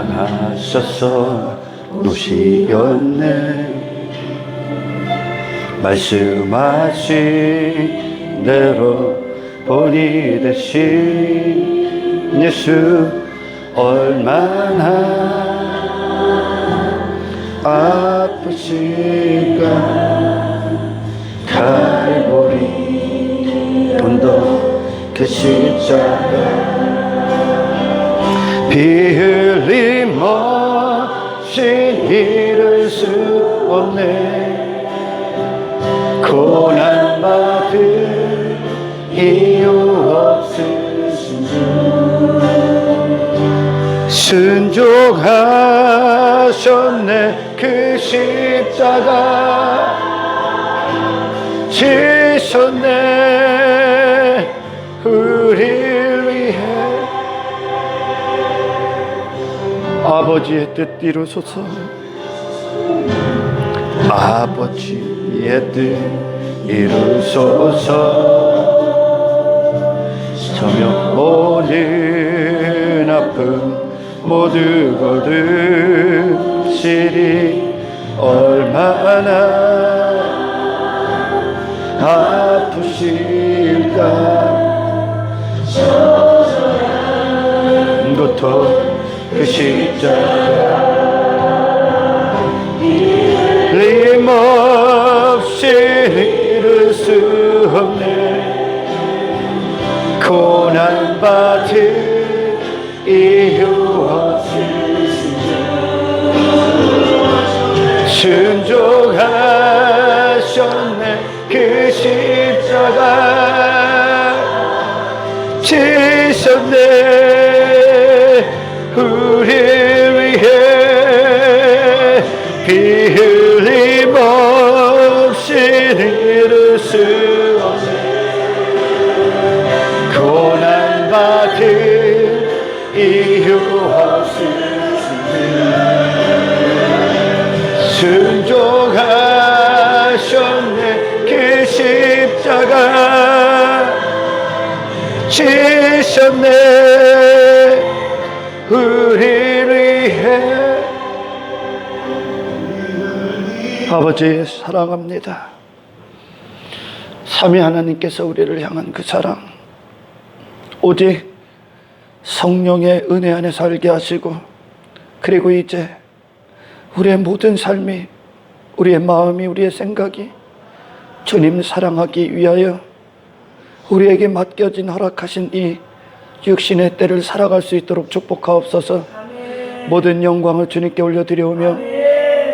사랑하셔서 노시였네. 말씀하신 대로 본이 되신 예수 얼마나 아프실까. 갈보리 언덕 그 십자가 피 흘림 없이 이룰 수 없네. 고난받을 이유 없으신 주 순종하셨네. 그 십자가 지셨네. 우리를 위해 아버지의 뜻 이루소서. 아버지의 뜻 이루소서. 저며 모든 아픔 모두 거두시리. 얼마나 아프실까. 고통 그 십자가 흘림 없이 이룰 수 없네. 고난받을 이유 없으신 주 순종하셨네. 그 십자가 지셨네. 우리를 위해 피 흘림 없이 이룰 수 없네. 고난받을 이유 없으시네. 순종하셨네. 그 십자가 지셨네. 우리를 위해. 아버지 사랑합니다. 삼위 하나님께서 우리를 향한 그 사랑, 오직 성령의 은혜 안에 살게 하시고, 그리고 이제 우리의 모든 삶이, 우리의 마음이, 우리의 생각이 주님 사랑하기 위하여 우리에게 맡겨진 허락하신 이 육신의 때를 살아갈 수 있도록 축복하옵소서. 모든 영광을 주님께 올려드리오며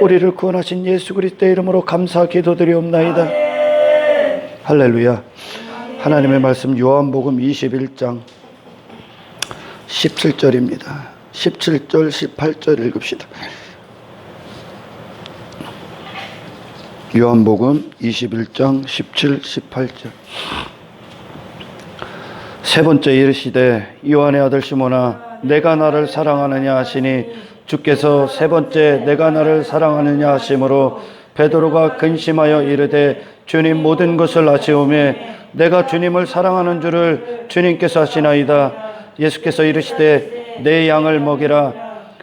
우리를 구원하신 예수 그리스도의 이름으로 감사 기도드리옵나이다. 할렐루야. 하나님의 말씀 요한복음 21장 17절입니다. 17절 18절 읽읍시다. 요한복음 21장 17, 18절. 세 번째 이르시되 요한의 아들 시몬아 내가 나를 사랑하느냐 하시니 주께서 세 번째 내가 나를 사랑하느냐 하심으로 베드로가 근심하여 이르되 주님 모든 것을 아시오매 내가 주님을 사랑하는 줄을 주님께서 아시나이다. 예수께서 이르시되 내 양을 먹이라.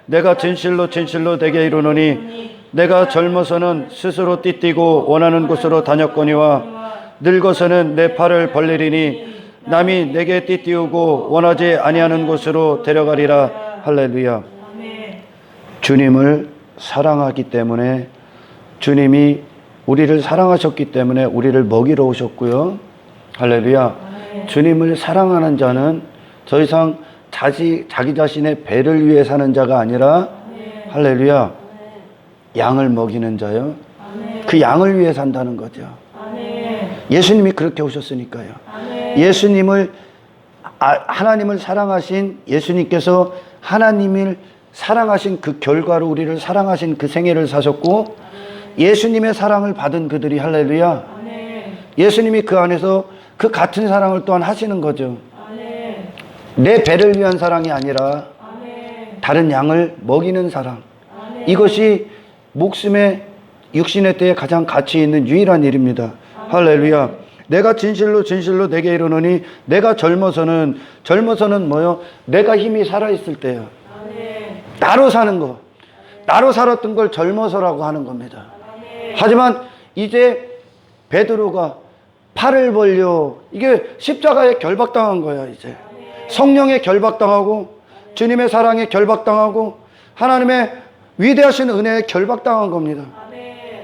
내가 진실로 진실로 내게 이르노니 내가 젊어서는 스스로 띠뛰고 원하는 곳으로 다녔거니와 늙어서는 내 팔을 벌리리니 남이 내게 띠띠우고 원하지 아니하는 곳으로 데려가리라. 할렐루야. 주님을 사랑하기 때문에, 주님이 우리를 사랑하셨기 때문에 우리를 먹이러 오셨고요. 할렐루야. 주님을 사랑하는 자는 더 이상 자기 자신의 배를 위해 사는 자가 아니라, 할렐루야, 양을 먹이는 자요. 그 양을 위해 산다는 거죠. 예수님이 그렇게 오셨으니까요. 예수님을, 하나님을 사랑하신 예수님께서 하나님을 사랑하신 그 결과로 우리를 사랑하신 그 생애를 사셨고, 예수님의 사랑을 받은 그들이, 할렐루야, 예수님이 그 안에서 그 같은 사랑을 또한 하시는 거죠. 내 배를 위한 사랑이 아니라 다른 양을 먹이는 사랑. 이것이 목숨의 육신의 때에 가장 가치 있는 유일한 일입니다. 할렐루야. 내가 진실로 진실로 내게 이르노니 내가 젊어서는 뭐요? 내가 힘이 살아있을 때요. 나로 사는 거, 나로 살았던 걸 젊어서라고 하는 겁니다. 하지만 이제 베드로가 팔을 벌려, 이게 십자가에 결박당한 거야. 이제 성령에 결박당하고 주님의 사랑에 결박당하고 하나님의 위대하신 은혜에 결박당한 겁니다.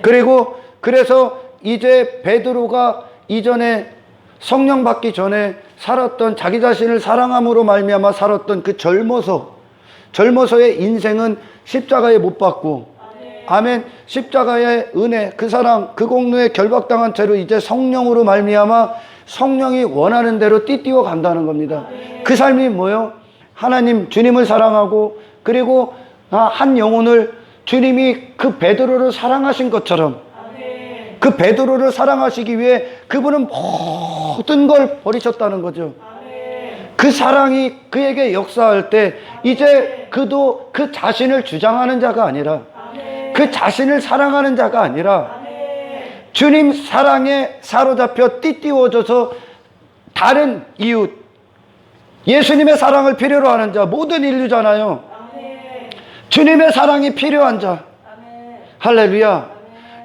그리고 그래서 이제 베드로가 이전에 성령 받기 전에 살았던, 자기 자신을 사랑함으로 말미암아 살았던 그 젊어서의 인생은 십자가에 못 박고, 아멘, 십자가의 은혜, 그 사랑, 그 공로에 결박당한 채로 이제 성령으로 말미암아 성령이 원하는 대로 띠띠워 간다는 겁니다. 그 삶이 뭐요? 하나님, 주님을 사랑하고, 그리고 한 영혼을 주님이 그 베드로를 사랑하신 것처럼, 그 베드로를 사랑하시기 위해 그분은 모든 걸 버리셨다는 거죠. 그 사랑이 그에게 역사할 때 이제 그도 그 자신을 주장하는 자가 아니라, 그 자신을 사랑하는 자가 아니라 주님 사랑에 사로잡혀 띠띠워져서 다른 이웃, 예수님의 사랑을 필요로 하는 자, 모든 인류잖아요. 주님의 사랑이 필요한 자. 할렐루야.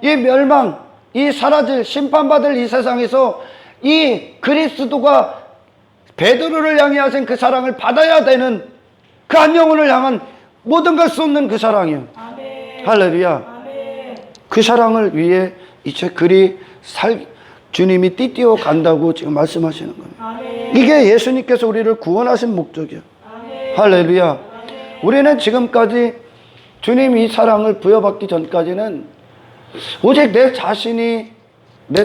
이 멸망, 이 사라질, 심판받을 이 세상에서 이 그리스도가 베드로를 향해 하신 그 사랑을 받아야 되는, 그 한 영혼을 향한 모든 걸 쏟는 그 사랑이요. 할렐루야. 그 사랑을 위해 이제 주님이 띠띠어 간다고 지금 말씀하시는 겁니다. 이게 예수님께서 우리를 구원하신 목적이요. 할렐루야. 우리는 지금까지 주님 이 사랑을 부여받기 전까지는 오직 내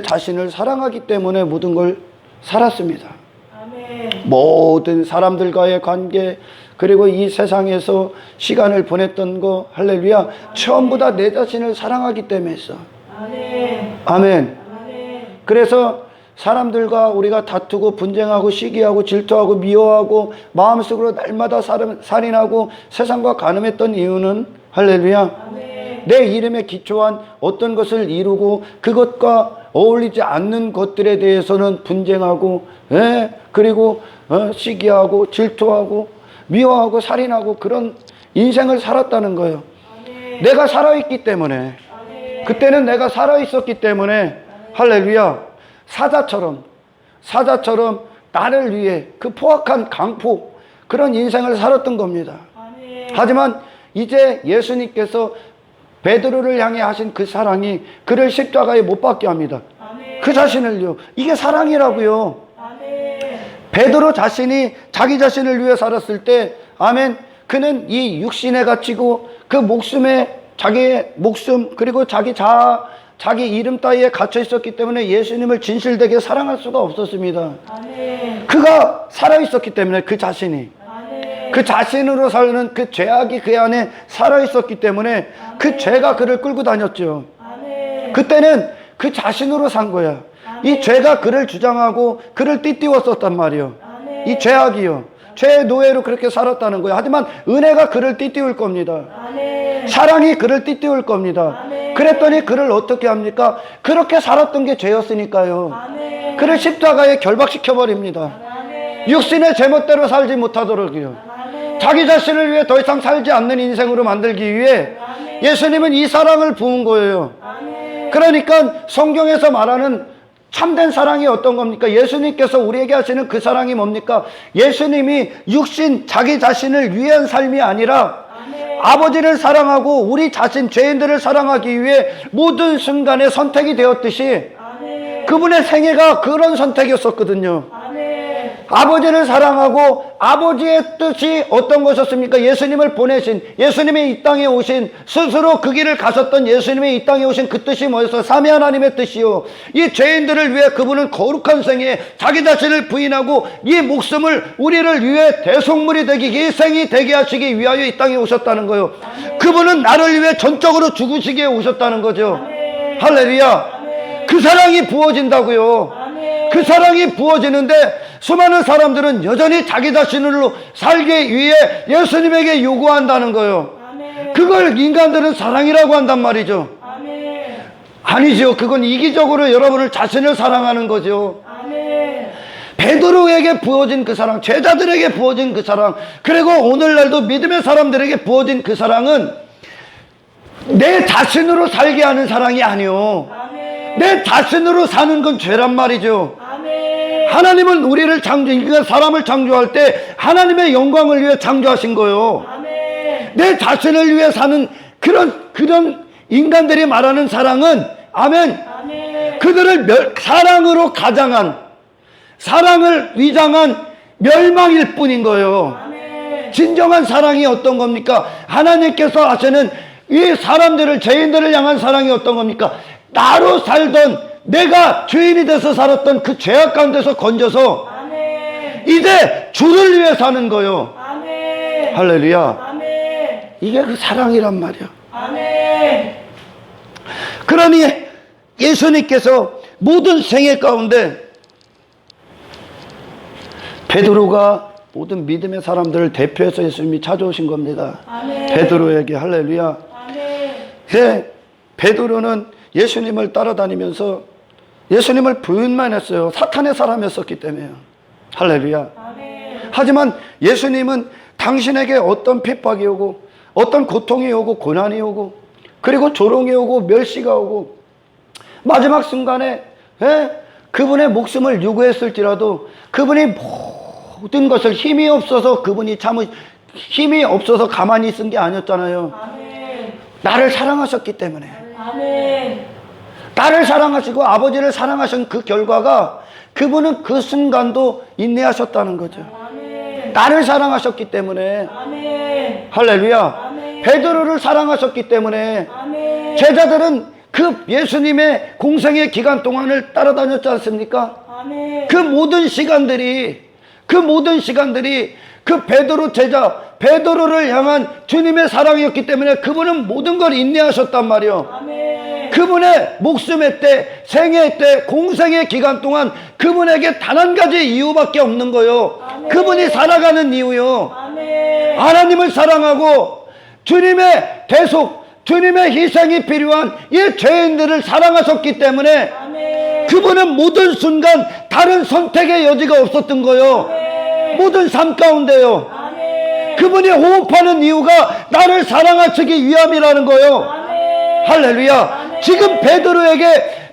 자신을 사랑하기 때문에 모든 걸 살았습니다. 모든 사람들과의 관계, 그리고 이 세상에서 시간을 보냈던 거, 할렐루야, 전부 다 내 자신을 사랑하기 때문에 했어. 아멘. 그래서 사람들과 우리가 다투고 분쟁하고 시기하고 질투하고 미워하고 마음속으로 날마다 살인하고 세상과 간음했던 이유는, 할렐루야, 내 이름에 기초한 어떤 것을 이루고 그것과 어울리지 않는 것들에 대해서는 분쟁하고, 그리고 시기하고 질투하고 미워하고 살인하고 그런 인생을 살았다는 거예요. 내가 살아있기 때문에, 그때는 내가 살아있었기 때문에, 할렐루야, 사자처럼 나를 위해 그 포악한 강포, 그런 인생을 살았던 겁니다. 하지만 이제 예수님께서 베드로를 향해 하신 그 사랑이 그를 십자가에 못 박게 합니다. 그 자신을요. 이게 사랑이라고요. 베드로 자신이 자기 자신을 위해 살았을 때, 아멘, 그는 이 육신에 갇히고 그 목숨에, 자기의 목숨, 그리고 자기 자아, 자기 이름 따위에 갇혀 있었기 때문에 예수님을 진실되게 사랑할 수가 없었습니다. 그가 살아있었기 때문에, 그 자신이, 그 자신으로 사는 그 죄악이 그 안에 살아있었기 때문에 그 죄가 그를 끌고 다녔죠. 그때는 그 자신으로 산 거야. 이 죄가 그를 주장하고 그를 띠띠웠었단 말이요. 이 죄악이요. 죄의 노예로 그렇게 살았다는 거예요. 하지만 은혜가 그를 띠띠울 겁니다. 사랑이 그를 띠띠울 겁니다. 그랬더니 그를 어떻게 합니까? 그렇게 살았던 게 죄였으니까요. 그를 십자가에 결박시켜버립니다. 육신의 제멋대로 살지 못하도록요. 자기 자신을 위해 더 이상 살지 않는 인생으로 만들기 위해 예수님은 이 사랑을 부은 거예요. 그러니까 성경에서 말하는 참된 사랑이 어떤 겁니까? 예수님께서 우리에게 하시는 그 사랑이 뭡니까? 예수님이 육신, 자기 자신을 위한 삶이 아니라 아버지를 사랑하고 우리 자신, 죄인들을 사랑하기 위해 모든 순간에 선택이 되었듯이 그분의 생애가 그런 선택이었었거든요. 아버지를 사랑하고 아버지의 뜻이 어떤 것이었습니까? 예수님을 보내신, 예수님이 이 땅에 오신, 스스로 그 길을 가셨던 예수님이 이 땅에 오신 그 뜻이 뭐였어요? 삼위 하나님의 뜻이요. 이 죄인들을 위해 그분은 거룩한 생에 자기 자신을 부인하고 이 목숨을 우리를 위해 대속물이 되기, 희생이 되게 하시기 위하여 이 땅에 오셨다는 거예요. 그분은 나를 위해 전적으로 죽으시기에 오셨다는 거죠. 할렐루야. 그 사랑이 부어진다고요. 그 사랑이 부어지는데 수많은 사람들은 여전히 자기 자신으로 살기 위해 예수님에게 요구한다는 거예요. 그걸 인간들은 사랑이라고 한단 말이죠. 아니죠. 그건 이기적으로 여러분을 자신을 사랑하는 거죠. 베드로에게 부어진 그 사랑, 제자들에게 부어진 그 사랑, 그리고 오늘날도 믿음의 사람들에게 부어진 그 사랑은 내 자신으로 살게 하는 사랑이 아니요. 내 자신으로 사는 건 죄란 말이죠. 하나님은 우리를 그러니까 사람을 창조할 때 하나님의 영광을 위해 창조하신 거요. 내 자신을 위해 사는 그런 인간들이 말하는 사랑은, 아멘, 그들을 사랑으로 가장한, 사랑을 위장한 멸망일 뿐인 거예요. 진정한 사랑이 어떤 겁니까? 하나님께서 하시는 이 사람들을, 죄인들을 향한 사랑이 어떤 겁니까? 나로 살던, 내가 죄인이 돼서 살았던 그 죄악 가운데서 건져서 이제 주를 위해 사는 거예요. 할렐루야. 이게 그 사랑이란 말이야. 그러니 예수님께서 모든 생애 가운데 베드로가 모든 믿음의 사람들을 대표해서 예수님이 찾아오신 겁니다. 베드로에게. 할렐루야. 네, 베드로는 예수님을 따라다니면서 예수님을 부인만 했어요. 사탄의 사람이었었기 때문에요. 할렐루야. 하지만 예수님은 당신에게 어떤 핍박이 오고, 어떤 고통이 오고, 고난이 오고, 그리고 조롱이 오고, 멸시가 오고, 마지막 순간에 그분의 목숨을 요구했을지라도 그분이 모든 것을 힘이 없어서 힘이 없어서 가만히 있은 게 아니었잖아요. 나를 사랑하셨기 때문에. 나를 사랑하시고 아버지를 사랑하신 그 결과가 그분은 그 순간도 인내하셨다는 거죠. 나를 사랑하셨기 때문에. 할렐루야. 베드로를 사랑하셨기 때문에. 제자들은 그 예수님의 공생의 기간 동안을 따라다녔지 않습니까? 그 모든 시간들이 그 베드로 제자, 베드로를 향한 주님의 사랑이었기 때문에 그분은 모든 걸 인내하셨단 말이요. 그분의 목숨의 때, 생애의 때, 공생의 기간 동안 그분에게 단 한 가지 이유밖에 없는 거요. 그분이 살아가는 이유요. 하나님을 사랑하고 주님의 대속, 주님의 희생이 필요한 이 죄인들을 사랑하셨기 때문에 그분은 모든 순간 다른 선택의 여지가 없었던 거요. 모든 삶 가운데요. 그분이 호흡하는 이유가 나를 사랑하시기 위함이라는 거요. 할렐루야. 지금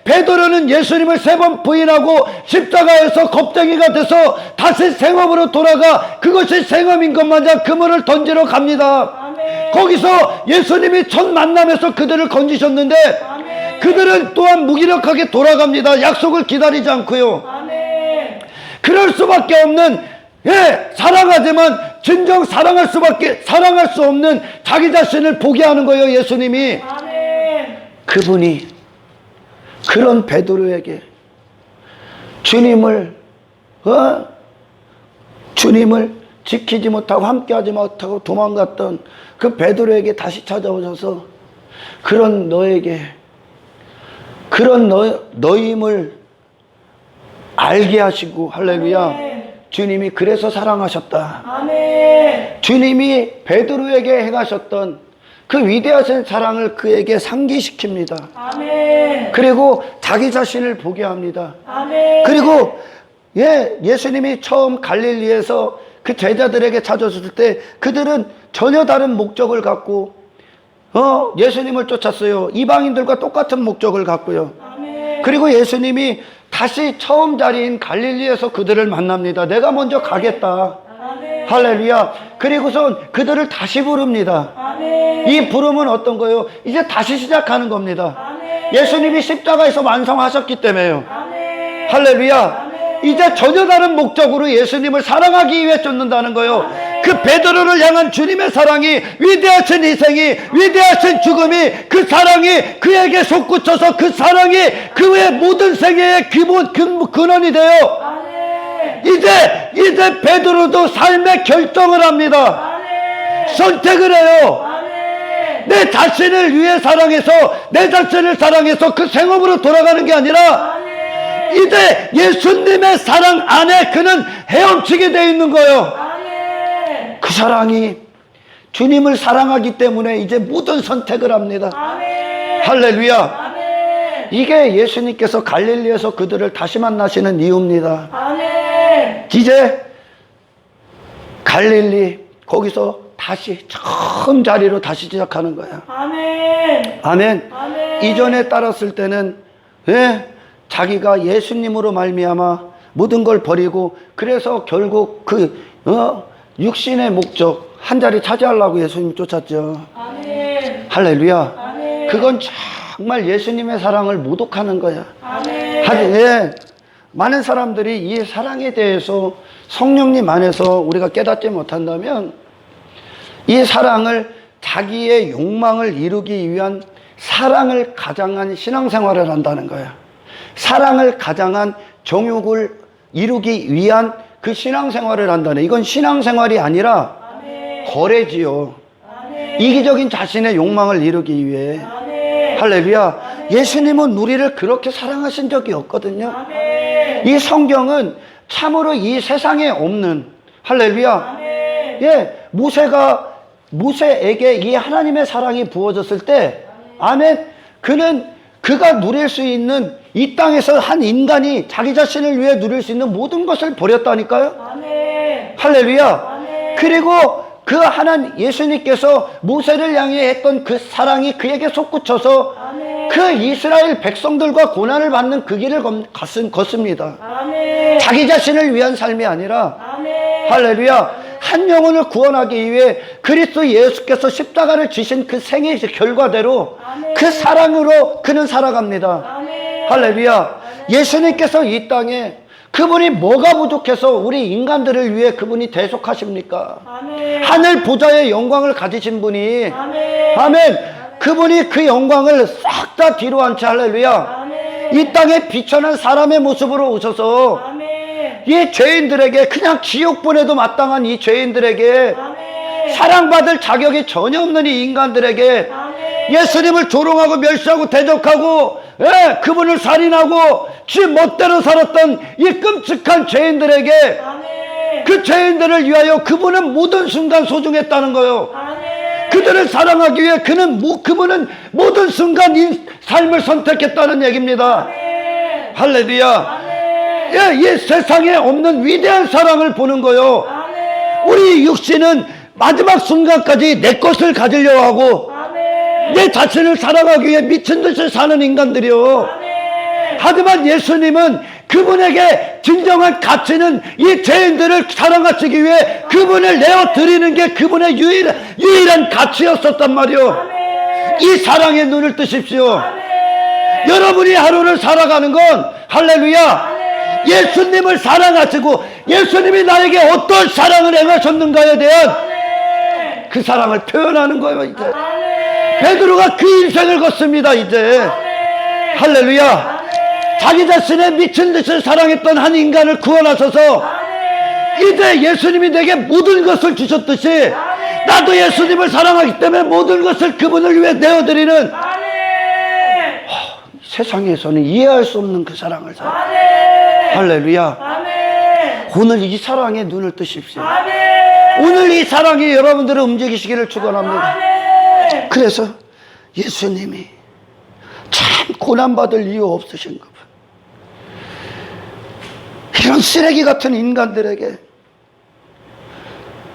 베드로는 예수님을 3번 부인하고 십자가에서 겁쟁이가 돼서 다시 생업으로 돌아가 그것이 생업인 것 마냥 그물을 던지러 갑니다. 거기서 예수님이 첫 만남에서 그들을 건지셨는데 그들은 또한 무기력하게 돌아갑니다. 약속을 기다리지 않고요. 그럴 수밖에 없는, 사랑하지만 진정 사랑할 수 없는 자기 자신을 포기하는 거예요. 예수님이. 그분이 그런 베드로에게 주님을 지키지 못하고 함께하지 못하고 도망갔던 그 베드로에게 다시 찾아오셔서 그런 너임을 알게 하시고, 할렐루야. 주님이 그래서 사랑하셨다. 주님이 베드로에게 행하셨던 그 위대하신 사랑을 그에게 상기시킵니다. 그리고 자기 자신을 보게 합니다. 그리고 예수님이 처음 갈릴리에서 그 제자들에게 찾아왔을 때 그들은 전혀 다른 목적을 갖고 예수님을 쫓았어요. 이방인들과 똑같은 목적을 갖고요. 그리고 예수님이 다시 처음 자리인 갈릴리에서 그들을 만납니다. 내가 먼저 가겠다. 할렐루야. 그리고선 그들을 다시 부릅니다. 이 부름은 어떤 거예요? 이제 다시 시작하는 겁니다. 예수님이 십자가에서 완성하셨기 때문에요. 할렐루야. 이제 전혀 다른 목적으로 예수님을 사랑하기 위해 쫓는다는 거예요. 그 베드로를 향한 주님의 사랑이, 위대하신 희생이, 위대하신 죽음이, 그 사랑이 그에게 솟구쳐서 그 사랑이 그의 모든 생애의 기본 근원이 되어 이제 베드로도 삶의 결정을 합니다. 선택을 해요. 내 자신을 위해 사랑해서, 내 자신을 사랑해서 그 생업으로 돌아가는 게 아니라 이제 예수님의 사랑 안에 그는 헤엄치게 되어 있는 거예요. 그 사랑이 주님을 사랑하기 때문에 이제 모든 선택을 합니다. 할렐루야. 이게 예수님께서 갈릴리에서 그들을 다시 만나시는 이유입니다. 이제 갈릴리 거기서 다시 처음 자리로 다시 시작하는 거야. 아멘. 아멘. 아멘. 이전에 따랐을 때는 자기가 예수님으로 말미암아 모든 걸 버리고 그래서 결국 육신의 목적 한 자리 차지하려고 예수님 쫓았죠. 아멘. 할렐루야. 아멘. 그건 정말 예수님의 사랑을 모독하는 거야. 아멘. 많은 사람들이 이 사랑에 대해서 성령님 안에서 우리가 깨닫지 못한다면 이 사랑을 자기의 욕망을 이루기 위한 사랑을 가장한 신앙생활을 한다는 거야. 사랑을 가장한 정욕을 이루기 위한 그 신앙생활을 한다네. 이건 신앙생활이 아니라 아멘. 거래지요. 아멘. 이기적인 자신의 욕망을 이루기 위해. 아멘. 할렐루야. 예수님은 우리를 그렇게 사랑하신 적이 없거든요. 아멘. 이 성경은 참으로 이 세상에 없는, 할렐루야. 아멘. 모세에게 이 하나님의 사랑이 부어졌을 때, 아멘. 그가 누릴 수 있는 이 땅에서 한 인간이 자기 자신을 위해 누릴 수 있는 모든 것을 버렸다니까요. 아멘. 할렐루야. 아멘. 그리고 예수님께서 모세를 향해 했던 그 사랑이 그에게 솟구쳐서 아멘. 그 이스라엘 백성들과 고난을 받는 그 길을 걷습니다. 아멘. 자기 자신을 위한 삶이 아니라, 아멘. 할렐루야. 한 영혼을 구원하기 위해 그리스도 예수께서 십자가를 지신 그 생의 결과대로 아멘. 그 사랑으로 그는 살아갑니다. 아멘. 할렐루야. 예수님께서 이 땅에 그분이 뭐가 부족해서 우리 인간들을 위해 그분이 대속하십니까? 아멘. 하늘 보좌의 영광을 가지신 분이, 아멘. 아멘. 그분이 그 영광을 싹 다 뒤로 한 채, 할렐루야. 아멘. 이 땅에 비천한 사람의 모습으로 오셔서 아멘. 이 죄인들에게, 그냥 지옥 보내도 마땅한 이 죄인들에게, 아멘. 사랑받을 자격이 전혀 없는 이 인간들에게 아멘. 예수님을 조롱하고 멸시하고 대적하고, 그분을 살인하고 지 멋대로 살았던 이 끔찍한 죄인들에게, 아멘. 그 죄인들을 위하여 그분은 모든 순간 소중했다는 거요. 아멘. 그들을 사랑하기 위해 그분은 모든 순간 이 삶을 선택했다는 얘기입니다. 아멘. 할렐루야. 아멘. 이 세상에 없는 위대한 사랑을 보는 거요. 아멘. 우리 육신은 마지막 순간까지 내 것을 가지려고 하고 아멘. 내 자신을 사랑하기 위해 미친 듯이 사는 인간들이요. 아멘. 하지만 예수님은 그분에게 진정한 가치는 이 죄인들을 사랑하시기 위해 그분을 내어드리는 게 그분의 유일한 가치였었단 말이요. 아멘. 이 사랑에 눈을 뜨십시오. 아멘. 여러분이 하루를 살아가는 건, 할렐루야, 예수님을 사랑하시고 예수님이 나에게 어떤 사랑을 행하셨는가에 대한 아멘. 그 사랑을 표현하는 거예요. 이제 아멘. 베드로가 그 인생을 걷습니다. 이제 아멘. 할렐루야. 자기 자신의 미친 듯이 사랑했던 한 인간을 구원하셔서 아멘. 이제 예수님이 내게 모든 것을 주셨듯이 나도 예수님을 사랑하기 때문에 모든 것을 그분을 위해 내어드리는, 아멘. 세상에서는 이해할 수 없는 그 사랑을 살아. 아멘. 할렐루야. 아멘. 오늘 이 사랑에 눈을 뜨십시오. 아멘. 오늘 이 사랑이 여러분들을 움직이시기를 축원합니다. 아멘. 그래서 예수님이 참 고난받을 이유 없으신 것. 이런 쓰레기 같은 인간들에게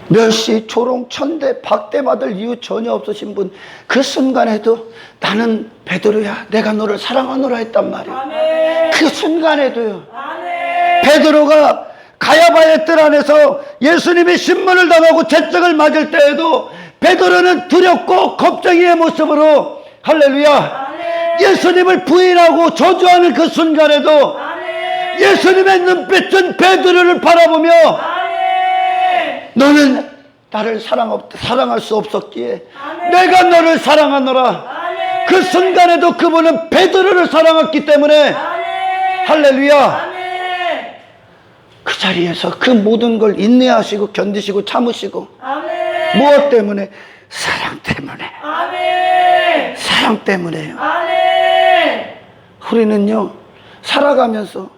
멸시, 조롱, 천대, 박대받을 이유 전혀 없으신 분, 그 순간에도 나는 베드로야, 내가 너를 사랑하노라 했단 말이에요. 아멘. 그 순간에도요. 아멘. 베드로가 가야바의 뜰 안에서 예수님이 신문을 당하고 채찍을 맞을 때에도 베드로는 두렵고 겁쟁이의 모습으로, 할렐루야, 아멘. 예수님을 부인하고 저주하는 그 순간에도 아멘. 예수님의 눈빛은 베드로를 바라보며 아멘. 너는 나를 사랑할 수 없었기에 아멘. 내가 너를 사랑하노라. 아멘. 그 순간에도 그분은 베드로를 사랑했기 때문에, 아멘. 할렐루야, 아멘. 그 자리에서 그 모든 걸 인내하시고 견디시고 참으시고, 아멘. 무엇 때문에? 사랑 때문에. 아멘. 사랑 때문에요. 아멘. 우리는요, 살아가면서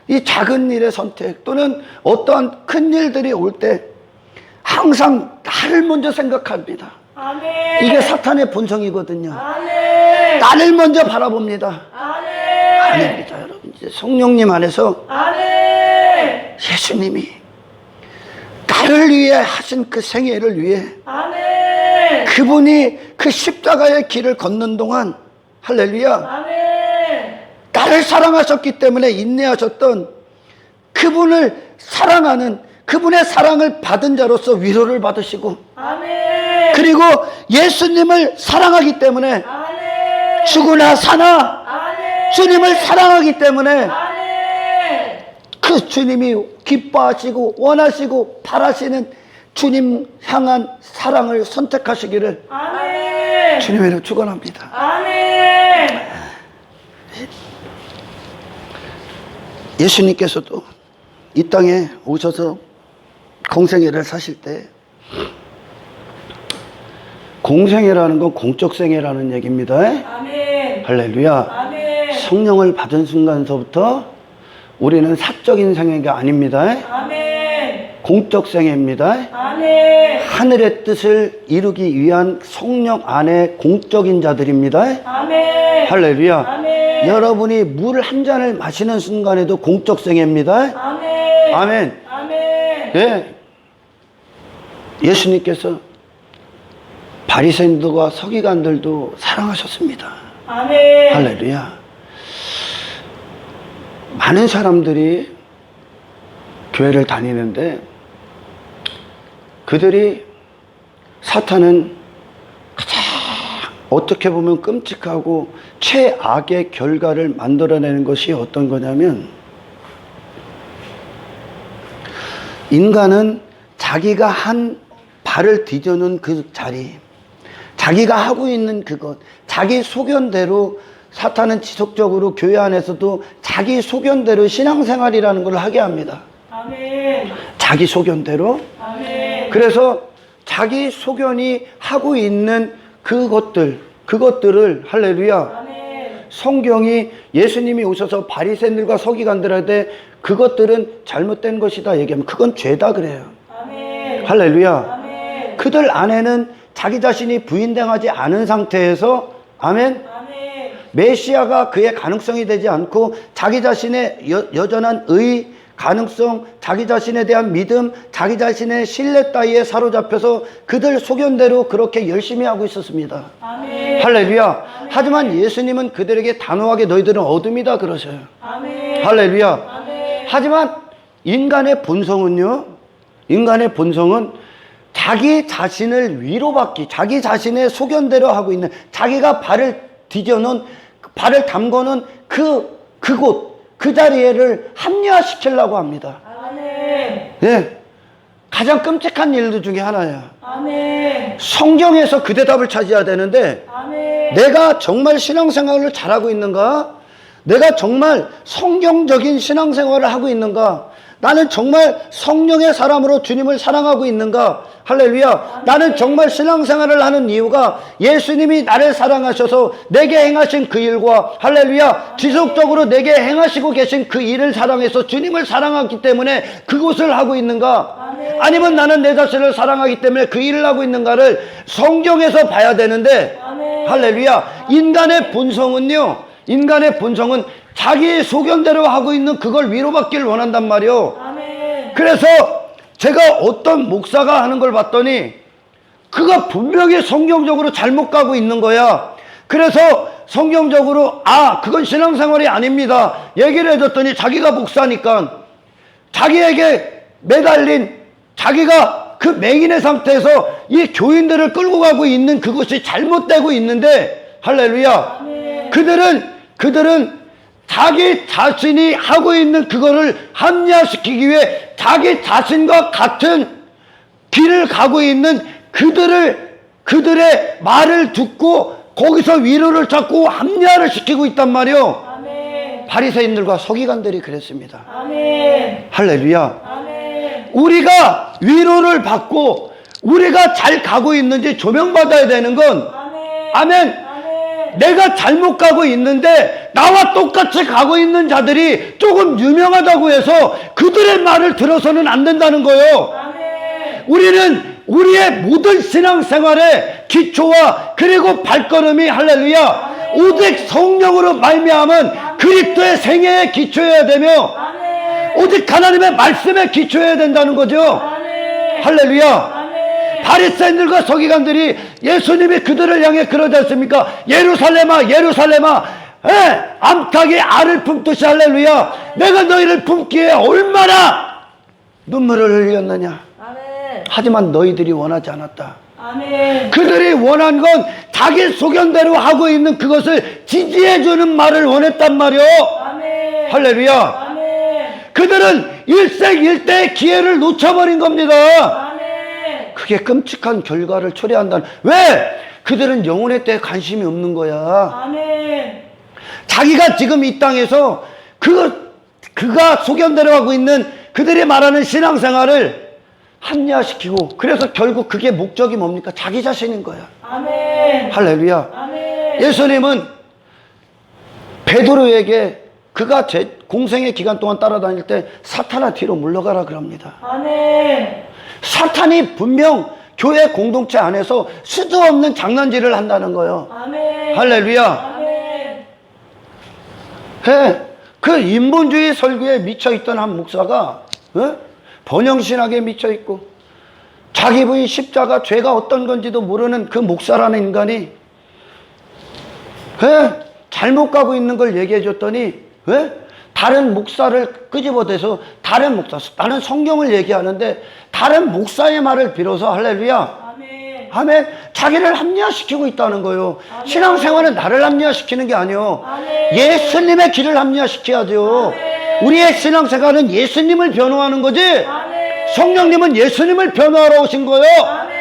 이 작은 일의 선택 또는 어떠한 큰 일들이 올 때 항상 나를 먼저 생각합니다. 아멘. 이게 사탄의 본성이거든요. 아멘. 나를 먼저 바라봅니다. 아멘. 아닙니다, 여러분. 이제 성령님 안에서 아멘. 예수님이 나를 위해 하신 그 생애를 위해 아멘. 그분이 그 십자가의 길을 걷는 동안 할렐루야 아멘. 나를 사랑하셨기 때문에 인내하셨던 그분을 사랑하는 그분의 사랑을 받은 자로서 위로를 받으시고 아멘. 그리고 예수님을 사랑하기 때문에 아멘. 죽으나 사나 아멘. 주님을 사랑하기 때문에 아멘. 그 주님이 기뻐하시고 원하시고 바라시는 주님 향한 사랑을 선택하시기를 아멘. 주님의 이름으로 축원합니다. 아멘. 예수님께서도 이 땅에 오셔서 공생애를 사실 때 공생애라는 건 공적 생애라는 얘기입니다. 아멘. 할렐루야. 아멘. 성령을 받은 순간서부터 우리는 사적인 생애가 아닙니다. 아멘. 공적 생애입니다. 아멘. 하늘의 뜻을 이루기 위한 성령 안에 공적인 자들입니다. 아멘. 할렐루야. 아멘. 여러분이 물 한 잔을 마시는 순간에도 공적 생애입니다. 아멘. 아멘. 아멘. 예. 예수님께서 바리새인들과 서기관들도 사랑하셨습니다. 아멘. 할렐루야. 많은 사람들이 교회를 다니는데 그들이 사탄은 가장 어떻게 보면 끔찍하고 최악의 결과를 만들어내는 것이 어떤 거냐면 인간은 자기가 한 발을 디뎌놓은 그 자리 자기가 하고 있는 그것 자기 소견대로 사탄은 지속적으로 교회 안에서도 자기 소견대로 신앙생활이라는 걸 하게 합니다. 아멘. 자기 소견대로. 아멘. 그래서 자기 소견이 하고 있는 그것들을 할렐루야. 아멘. 성경이 예수님이 오셔서 바리새인들과 서기관들한테 그것들은 잘못된 것이다 얘기하면 그건 죄다 그래요. 아멘. 할렐루야. 아멘. 그들 안에는 자기 자신이 부인당하지 않은 상태에서 아멘. 아멘. 메시아가 그의 가능성이 되지 않고 자기 자신의 여전한 의, 가능성, 자기 자신에 대한 믿음, 자기 자신의 신뢰 따위에 사로잡혀서 그들 소견대로 그렇게 열심히 하고 있었습니다. 아멘. 할렐루야. 아멘. 하지만 예수님은 그들에게 단호하게 너희들은 어둠이다 그러셔요. 아멘. 할렐루야. 아멘. 하지만 인간의 본성은요, 인간의 본성은 자기 자신을 위로받기, 자기 자신의 소견대로 하고 있는, 자기가 발을 디뎌놓은, 발을 담궈놓은 그곳, 그 자리에를 합리화시키려고 합니다. 아멘. 네. 가장 끔찍한 일들 중에 하나야. 아멘. 성경에서 그 대답을 찾아야 되는데, 아멘. 내가 정말 신앙생활을 잘하고 있는가? 내가 정말 성경적인 신앙생활을 하고 있는가? 나는 정말 성령의 사람으로 주님을 사랑하고 있는가? 할렐루야. 나는 정말 신앙생활을 하는 이유가 예수님이 나를 사랑하셔서 내게 행하신 그 일과 할렐루야 지속적으로 내게 행하시고 계신 그 일을 사랑해서 주님을 사랑하기 때문에 그것을 하고 있는가? 아니면 나는 내 자신을 사랑하기 때문에 그 일을 하고 있는가를 성경에서 봐야 되는데 할렐루야. 인간의 본성은요, 인간의 본성은 자기의 소견대로 하고 있는 그걸 위로받기를 원한단 말이요. 아멘. 그래서 제가 어떤 목사가 하는 걸 봤더니 그가 분명히 성경적으로 잘못 가고 있는 거야. 그래서 성경적으로 그건 신앙생활이 아닙니다 얘기를 해줬더니 자기가 목사니까 자기에게 매달린 자기가 그 맹인의 상태에서 이 교인들을 끌고 가고 있는 그것이 잘못되고 있는데 할렐루야. 아멘. 그들은 자기 자신이 하고 있는 그거를 합리화시키기 위해 자기 자신과 같은 길을 가고 있는 그들의 말을 듣고 거기서 위로를 찾고 합리화를 시키고 있단 말이요. 아멘. 바리새인들과 서기관들이 그랬습니다. 아멘. 할렐루야. 아멘. 우리가 위로를 받고 우리가 잘 가고 있는지 조명받아야 되는 건 아멘. 내가 잘못 가고 있는데 나와 똑같이 가고 있는 자들이 조금 유명하다고 해서 그들의 말을 들어서는 안 된다는 거예요. 아멘. 우리는 우리의 모든 신앙생활의 기초와 그리고 발걸음이 할렐루야 오직 성령으로 말미암은 그리스도의 생애에 기초해야 되며 아멘. 오직 하나님의 말씀에 기초해야 된다는 거죠. 아멘. 할렐루야. 아멘. 바리새인들과 서기관들이 예수님이 그들을 향해 그러지 않습니까? 예루살렘아 예루살렘아, 암탉이 알을 품듯이 할렐루야, 내가 너희를 품기에 얼마나 눈물을 흘렸느냐. 아멘. 하지만 너희들이 원하지 않았다. 아멘. 그들이 원한 건 자기 소견대로 하고 있는 그것을 지지해주는 말을 원했단 말이요. 아멘. 할렐루야. 아멘. 그들은 일생일대의 기회를 놓쳐버린 겁니다. 아멘. 그게 끔찍한 결과를 초래한다는. 왜? 그들은 영혼의 때에 관심이 없는 거야. 아멘. 자기가 지금 이 땅에서 그가 소견대로 하고 있는 그들이 말하는 신앙생활을 합리화시키고, 그래서 결국 그게 목적이 뭡니까? 자기 자신인 거야. 아멘. 할렐루야. 아멘. 예수님은 베드로에게 그가 제 공생의 기간 동안 따라다닐 때 사탄아 뒤로 물러가라 그럽니다. 아멘. 사탄이 분명 교회 공동체 안에서 수도 없는 장난질을 한다는 거예요. 아멘. 할렐루야. 아멘. 그 인본주의 설교에 미쳐있던 한 목사가 번영신학에 미쳐있고 자기 부인 십자가 죄가 어떤 건지도 모르는 그 목사라는 인간이 잘못 가고 있는 걸 얘기해 줬더니 다른 목사를 끄집어대서 다른 목사, 나는 성경을 얘기하는데 다른 목사의 말을 빌어서 할렐루야, 아멘. 아멘, 자기를 합리화시키고 있다는 거예요. 아멘. 신앙생활은 나를 합리화시키는 게 아니에요. 아멘. 예수님의 길을 합리화시켜야죠. 아멘. 우리의 신앙생활은 예수님을 변호하는 거지. 아멘. 성령님은 예수님을 변호하러 오신 거예요. 아멘.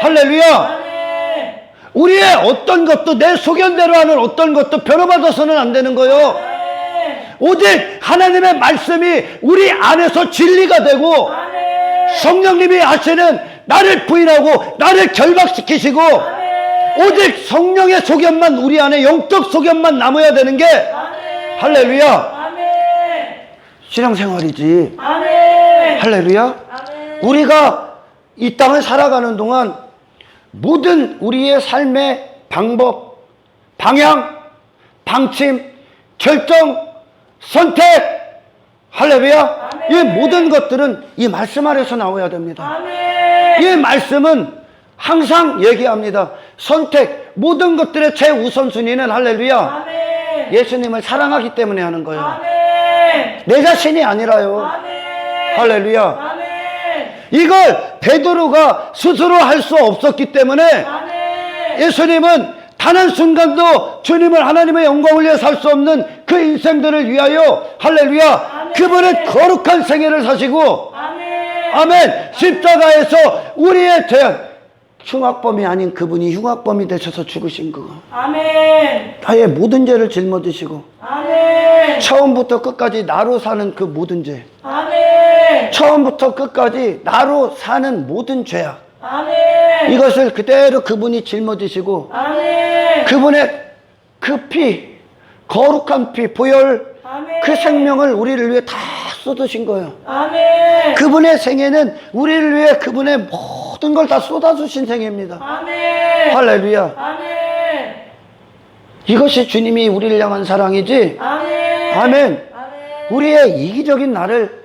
할렐루야. 아멘. 우리의 어떤 것도, 내 소견대로 하는 어떤 것도 변호받아서는 안 되는 거예요. 아멘. 오직 하나님의 말씀이 우리 안에서 진리가 되고 아멘. 성령님이 하시는 나를 부인하고 나를 결박시키시고 아멘. 오직 성령의 소견만, 우리 안에 영적 소견만 남아야 되는 게 아멘. 할렐루야, 아멘. 신앙생활이지. 아멘. 할렐루야. 아멘. 우리가 이 땅을 살아가는 동안 모든 우리의 삶의 방법, 방향, 방침, 결정, 선택, 할렐루야, 아멘. 이 모든 것들은 이 말씀 아래서 나와야 됩니다. 아멘. 이 말씀은 항상 얘기합니다. 선택, 모든 것들의 최우선순위는 할렐루야, 아멘. 예수님을 사랑하기 때문에 하는 거예요. 아멘. 내 자신이 아니라요. 아멘. 할렐루야. 아멘. 이걸 베드로가 스스로 할 수 없었기 때문에 아멘. 예수님은 단 한순간도 주님을, 하나님의 영광을 위해 살 수 없는 그 인생들을 위하여 할렐루야, 아멘. 그분은 거룩한 생애를 사시고 아멘. 아멘, 십자가에서 우리에 대한 흉악범이 아닌 그분이 흉악범이 되셔서 죽으신 거, 아멘. 나의 모든 죄를 짊어지시고 아멘. 처음부터 끝까지 나로 사는 그 모든 죄, 아멘. 처음부터 끝까지 나로 사는 모든 죄악, 아멘. 이것을 그대로 그분이 짊어지시고 아멘. 그분의 그 피, 거룩한 피, 보혈, 아멘. 그 생명을 우리를 위해 다 쏟으신 거예요. 아멘. 그분의 생애는 우리를 위해 그분의 모든 걸 다 쏟아주신 생애입니다. 아멘. 할렐루야. 아멘. 이것이 주님이 우리를 향한 사랑이지. 아멘. 아멘. 아멘. 우리의 이기적인 나를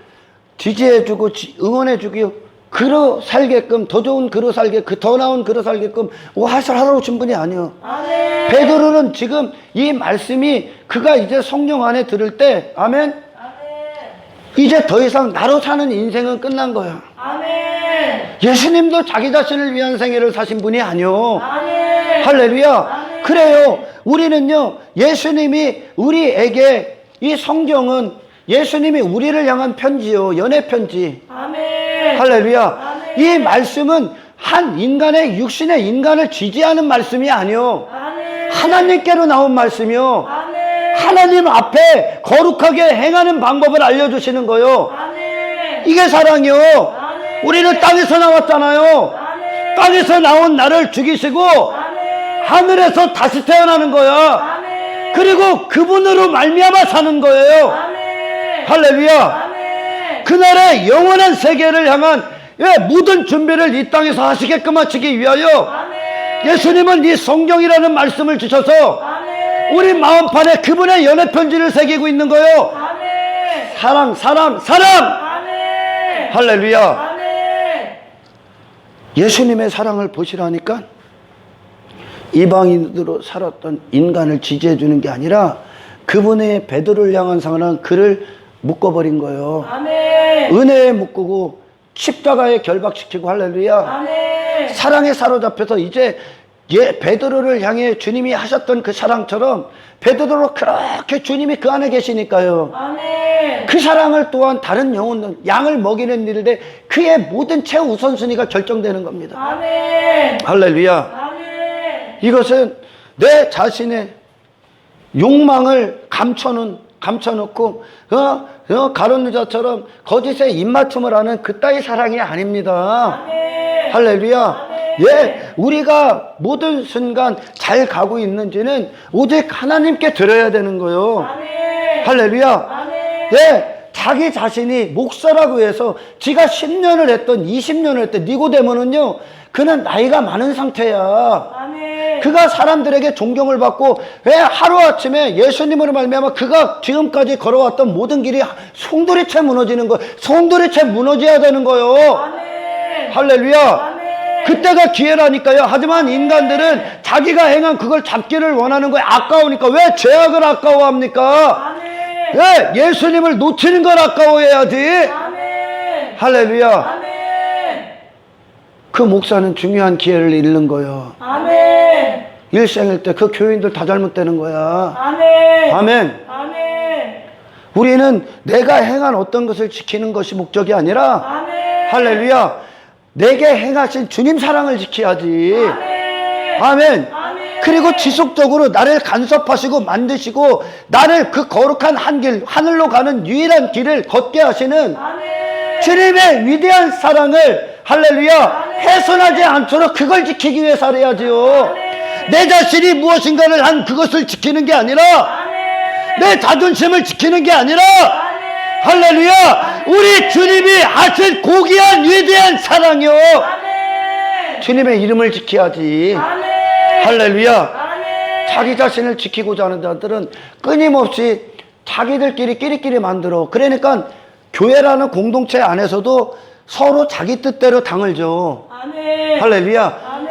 지지해주고 응원해주고 그로 살게끔, 더 좋은 그로 살게, 더 나은 그로 살게끔 하러 오신 분이 아니요. 아멘. 베드로는 지금 이 말씀이 그가 이제 성령 안에 들을 때 아멘, 아멘. 이제 더 이상 나로 사는 인생은 끝난 거야. 아멘. 예수님도 자기 자신을 위한 생애를 사신 분이 아니요. 아멘. 할렐루야. 아멘. 그래요. 우리는요, 예수님이 우리에게, 이 성경은 예수님이 우리를 향한 편지요, 연애 편지. 아멘. 할렐루야. 아멘. 이 말씀은 한 인간의, 육신의 인간을 지지하는 말씀이 아니요, 아멘. 하나님께로 나온 말씀이요, 아멘. 하나님 앞에 거룩하게 행하는 방법을 알려주시는 거요. 아멘. 이게 사랑이요. 아멘. 우리는 땅에서 나왔잖아요. 아멘. 땅에서 나온 나를 죽이시고 아멘. 하늘에서 다시 태어나는 거야. 아멘. 그리고 그분으로 말미암아 사는 거예요. 아멘. 할렐루야. 아멘. 그날의 영원한 세계를 향한 모든 준비를 이 땅에서 하시게끔 하시기 위하여 아멘. 예수님은 이 성경이라는 말씀을 주셔서 아멘. 우리 마음판에 그분의 연애 편지를 새기고 있는 거예요. 아멘. 사랑, 사랑, 사랑. 아멘. 할렐루야. 아멘. 예수님의 사랑을 보시라니까 이방인으로 살았던 인간을 지지해 주는 게 아니라 그분의 베드로를 향한 사랑은 그를 묶어버린 거예요. 아멘. 은혜에 묶고 십자가에 결박시키고 할렐루야. 아멘. 사랑에 사로잡혀서 이제 베드로를 향해 주님이 하셨던 그 사랑처럼 베드로로 그렇게 주님이 그 안에 계시니까요. 아멘. 그 사랑을 또한 다른 영혼은 양을 먹이는 일인데 그의 모든 최우선순위가 결정되는 겁니다. 아멘. 할렐루야. 아멘. 이것은 내 자신의 욕망을 감춰놓고 가룟 유다처럼 거짓에 입맞춤을 하는 그따위 사랑이 아닙니다. 아멘. 할렐루야. 아멘. 예, 우리가 모든 순간 잘 가고 있는지는 오직 하나님께 드려야 되는 거예요. 아멘. 할렐루야. 아멘. 예, 자기 자신이 목사라고 해서 지가 10년을 했던 20년을 했던 니고데모는요, 그는 나이가 많은 상태야. 아멘. 그가 사람들에게 존경을 받고 왜 하루아침에 예수님으로 말미암아 그가 지금까지 걸어왔던 모든 길이 송두리째 무너지는 거예요. 송두리째 무너져야 되는 거예요. 아멘. 할렐루야. 아멘. 그때가 기회라니까요. 하지만 인간들은 자기가 행한 그걸 잡기를 원하는 거예요. 아까우니까. 왜 죄악을 아까워합니까? 아멘. 왜 예수님을 놓치는 걸 아까워해야지? 아멘. 할렐루야. 아멘. 그 목사는 중요한 기회를 잃는 거예요. 아멘. 일생일 때 그 교인들 다 잘못되는 거야. 아멘. 아멘. 아멘. 우리는 내가 행한 어떤 것을 지키는 것이 목적이 아니라 아멘. 할렐루야, 내게 행하신 주님 사랑을 지켜야지. 아멘. 아멘. 아멘. 그리고 지속적으로 나를 간섭하시고 만드시고 나를 그 거룩한 한 길, 하늘로 가는 유일한 길을 걷게 하시는 아멘. 주님의 위대한 사랑을 할렐루야, 아멘. 훼손하지 않도록 그걸 지키기 위해 살아야지요. 아멘. 내 자신이 무엇인가를 한 그것을 지키는 게 아니라 아멘. 내 자존심을 지키는 게 아니라 아멘. 할렐루야, 우리 주님이 하신 고귀한 위대한 사랑이요, 아멘. 주님의 이름을 지켜야지. 아멘. 할렐루야. 아멘. 자기 자신을 지키고자 하는 자들은 끊임없이 자기들끼리 끼리끼리 만들어. 그러니까 교회라는 공동체 안에서도 서로 자기 뜻대로 당을 줘. 아멘. 할렐루야. 아멘.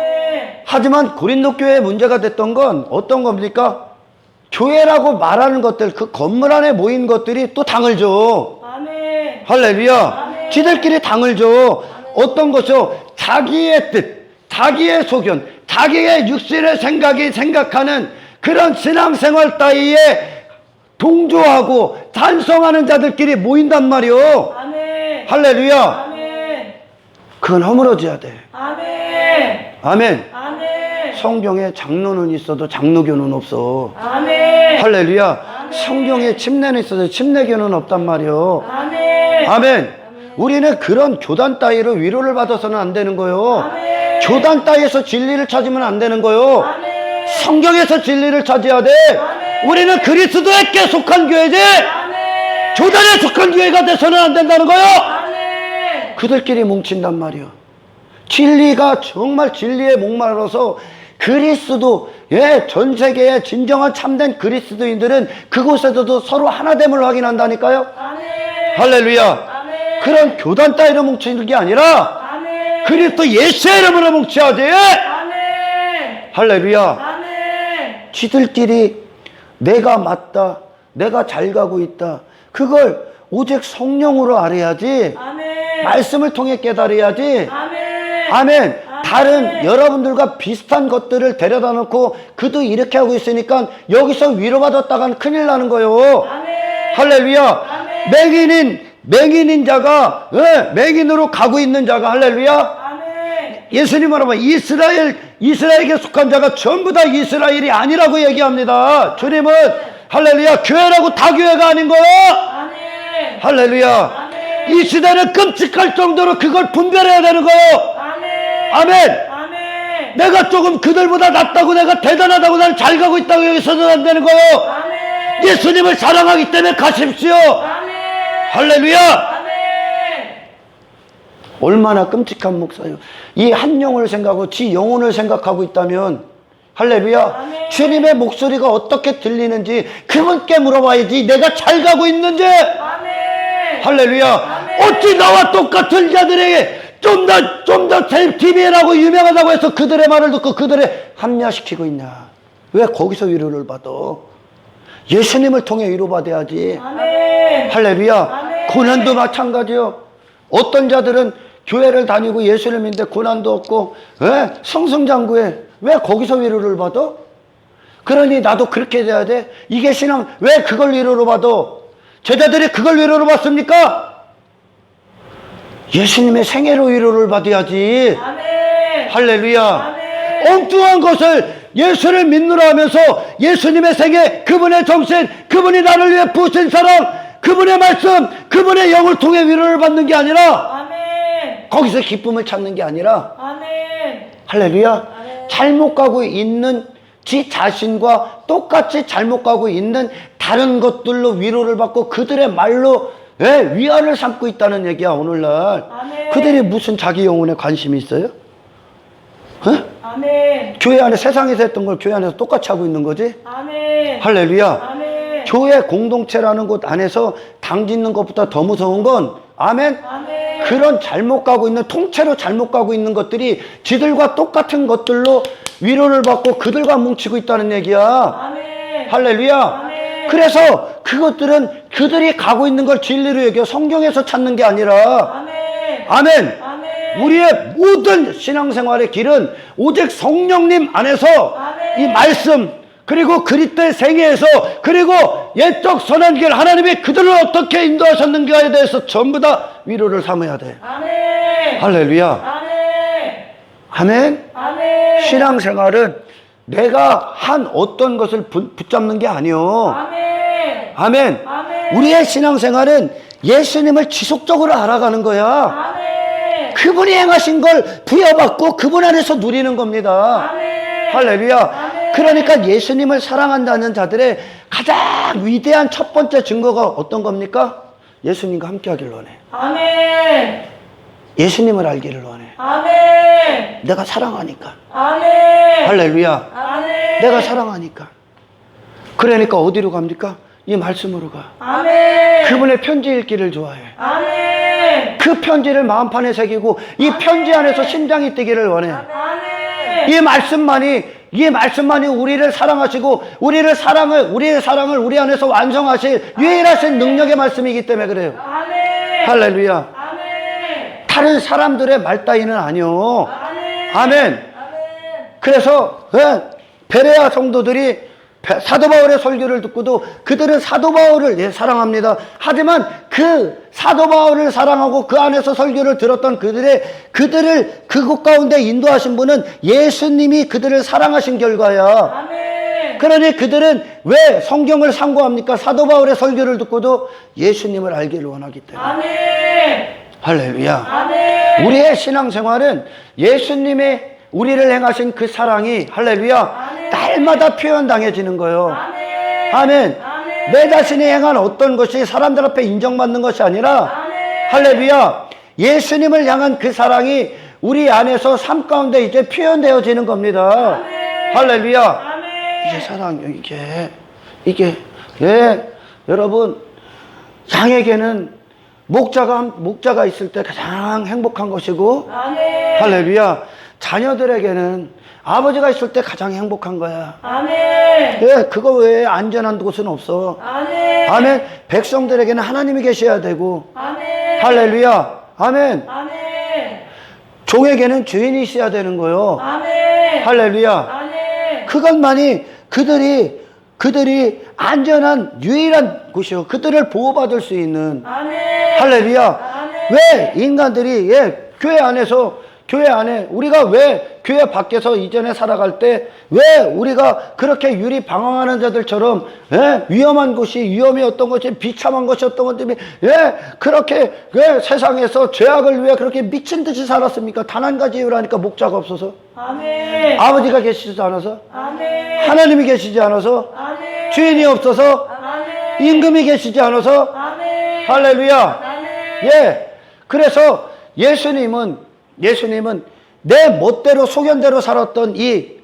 하지만 고린도 교회의 문제가 됐던 건 어떤 겁니까? 교회라고 말하는 것들, 그 건물 안에 모인 것들이 또 당을 줘. 아멘. 할렐루야. 아멘. 지들끼리 당을 줘. 어떤 것이요? 자기의 뜻, 자기의 소견, 자기의 육신의 생각이 생각하는 그런 신앙생활 따위에 동조하고 찬성하는 자들끼리 모인단 말이요. 아멘. 할렐루야. 아멘. 그건 허물어져야 돼. 아멘. 아멘. 아멘. 성경에 장로는 있어도 장로교는 없어. 아멘. 할렐루야. 아멘. 성경에 침례는 있어도 침례교는 없단 말이요. 아멘. 아멘. 우리는 그런 교단 따위로 위로를 받아서는 안 되는 거요. 아멘. 교단 따위에서 진리를 찾으면 안 되는 거요. 아멘. 성경에서 진리를 찾아야 돼. 아멘. 우리는 그리스도에게 속한 교회지 아멘. 교단에 속한 교회가 돼서는 안 된다는 거요. 아멘. 그들끼리 뭉친단 말이요. 진리가 정말 진리에 목말라서 그리스도, 예, 전 세계의 진정한 참된 그리스도인들은 그곳에서도 서로 하나됨을 확인한다니까요. 아멘. 할렐루야. 아멘. 그런 교단 따위로 뭉치는 게 아니라 아멘. 그리스도 예수의 이름으로 뭉쳐야지. 아멘. 할렐루야. 아멘. 지들끼리 내가 맞다, 내가 잘 가고 있다, 그걸 오직 성령으로 알아야지. 아멘. 말씀을 통해 깨달아야지. 아멘. 아멘. 다른 여러분들과 비슷한 것들을 데려다 놓고 그도 이렇게 하고 있으니까 여기서 위로받았다간 큰일 나는 거예요. 아멘. 할렐루야. 아멘. 맹인인 자가, 예, 맹인으로 가고 있는 자가, 할렐루야. 아멘. 예수님 말하면 이스라엘에게 속한 자가 전부 다 이스라엘이 아니라고 얘기합니다. 주님은 할렐루야, 교회라고 다 교회가 아닌 거예요. 아멘. 할렐루야. 아멘. 이 시대는 끔찍할 정도로 그걸 분별해야 되는 거예요. 아멘. 아멘. 아멘. 내가 조금 그들보다 낫다고, 내가 대단하다고, 나는 잘 가고 있다고 여기서는 안 되는 거예요. 아멘. 예수님을 사랑하기 때문에 가십시오. 아멘. 할렐루야. 아멘. 얼마나 끔찍한 목사요. 이 한 영혼을 생각하고 지 영혼을 생각하고 있다면, 할렐루야. 아멘. 주님의 목소리가 어떻게 들리는지 그분께 물어봐야지. 내가 잘 가고 있는지. 아멘. 할렐루야. 아멘. 어찌 나와 똑같은 자들에게 좀 더 TVN하고 유명하다고 해서 그들의 말을 듣고 그들의 합리화시키고 있냐? 왜 거기서 위로를 받아? 예수님을 통해 위로받아야지. 아멘. 할렐루야. 아멘. 고난도 마찬가지요. 어떤 자들은 교회를 다니고 예수를 믿는데 고난도 없고 승승장구해. 왜 거기서 위로를 받아? 그러니 나도 그렇게 돼야 돼. 이게 신앙. 왜 그걸 위로로 받아? 제자들이 그걸 위로로 받습니까? 예수님의 생애로 위로를 받아야지. 아멘. 할렐루야. 아멘. 엉뚱한 것을 예수를 믿노라 하면서 예수님의 생애, 그분의 정신, 그분이 나를 위해 부으신 사랑, 그분의 말씀, 그분의 영을 통해 위로를 받는 게 아니라 아멘. 거기서 기쁨을 찾는 게 아니라 아멘. 할렐루야. 아멘. 잘못 가고 있는 지 자신과 똑같이 잘못 가고 있는 다른 것들로 위로를 받고 그들의 말로 위안을 삼고 있다는 얘기야 오늘날. 아멘. 그들이 무슨 자기 영혼에 관심이 있어요? 아멘. 교회 안에 세상에서 했던 걸 교회 안에서 똑같이 하고 있는 거지? 아멘. 할렐루야. 아멘. 교회 공동체라는 곳 안에서 당 짓는 것보다 더 무서운 건 아멘? 아멘. 그런 잘못 가고 있는 통째로 잘못 가고 있는 것들이 지들과 똑같은 것들로 위로를 받고 그들과 뭉치고 있다는 얘기야. 아멘. 할렐루야. 아멘. 그래서 그것들은 그들이 가고 있는 걸 진리로 여겨 성경에서 찾는 게 아니라 아멘. 아멘. 아멘. 우리의 모든 신앙생활의 길은 오직 성령님 안에서 아멘. 이 말씀 그리고 그리스도의 생애에서 그리고 옛적 선한 길 하나님이 그들을 어떻게 인도하셨는가에 대해서 전부 다 위로를 삼아야 돼. 아멘. 할렐루야. 아멘. 아멘. 아멘. 신앙생활은 내가 한 어떤 것을 붙잡는 게 아니요. 아멘. 아멘. 아멘. 우리의 신앙생활은 예수님을 지속적으로 알아가는 거야. 아멘. 그분이 행하신 걸 부여받고 그분 안에서 누리는 겁니다. 아멘. 할렐루야. 아멘. 그러니까 예수님을 사랑한다는 자들의 가장 위대한 첫 번째 증거가 어떤 겁니까? 예수님과 함께 하길 원해. 아멘. 예수님을 알기를 원해. 아멘. 내가 사랑하니까. 아멘. 할렐루야. 아멘. 내가 사랑하니까. 그러니까 어디로 갑니까? 이 말씀으로 가. 아멘. 그분의 편지 읽기를 좋아해. 아멘. 그 편지를 마음판에 새기고 이 편지 안에서 심장이 뛰기를 원해. 아멘. 이 말씀만이 우리를 사랑하시고 우리의 사랑을 우리 안에서 완성하실 유일하신 능력의 말씀이기 때문에 그래요. 아멘. 할렐루야. 아멘. 다른 사람들의 말 따위는 아니요. 아멘. 아멘. 아멘. 그래서 베레아 성도들이 사도 바울의 설교를 듣고도 그들은 사도 바울을 사랑합니다. 하지만 그 사도 바울을 사랑하고 그 안에서 설교를 들었던 그들을 그곳 가운데 인도하신 분은 예수님이 그들을 사랑하신 결과야. 아멘. 그러니 그들은 왜 성경을 상고합니까? 사도 바울의 설교를 듣고도 예수님을 알기를 원하기 때문에. 아멘. 할렐루야. 아멘. 우리의 신앙생활은 예수님의 우리를 행하신 그 사랑이 할렐루야 아멘. 날마다 표현당해지는 거예요. 아멘. 아멘. 아멘. 내 자신이 행한 어떤 것이 사람들 앞에 인정받는 것이 아니라 아멘. 할렐루야 예수님을 향한 그 사랑이 우리 안에서 삶 가운데 이제 표현되어지는 겁니다. 아멘. 할렐루야. 아멘. 이게 사랑 이게 여러분 양에게는 목자가 있을 때 가장 행복한 것이고 아멘. 할렐루야 자녀들에게는 아버지가 있을 때 가장 행복한 거야. 아멘. 그거 외에 안전한 곳은 없어. 아멘. 아멘. 백성들에게는 하나님이 계셔야 되고 아멘. 할렐루야 아멘. 아멘. 종에게는 주인이 있어야 되는 거요. 아멘. 할렐루야. 아멘. 그것만이 그들이 안전한 유일한 곳이요. 그들을 보호받을 수 있는 아멘. 할렐루야. 아멘. 왜 인간들이 교회 안에 우리가 왜 교회 밖에서 이전에 살아갈 때 왜 우리가 그렇게 유리 방황하는 자들처럼 위험한 곳이 위험이 어떤 것이 비참한 것이 어떤 것들이 그렇게 세상에서 죄악을 위해 그렇게 미친 듯이 살았습니까? 단 한 가지 이유라니까 목자가 없어서 아멘. 아버지가 계시지 않아서 아멘. 하나님이 계시지 않아서 아멘. 주인이 없어서 아멘. 임금이 계시지 않아서 아멘. 할렐루야. 아멘. 그래서 예수님은 내 멋대로 소견대로 살았던 이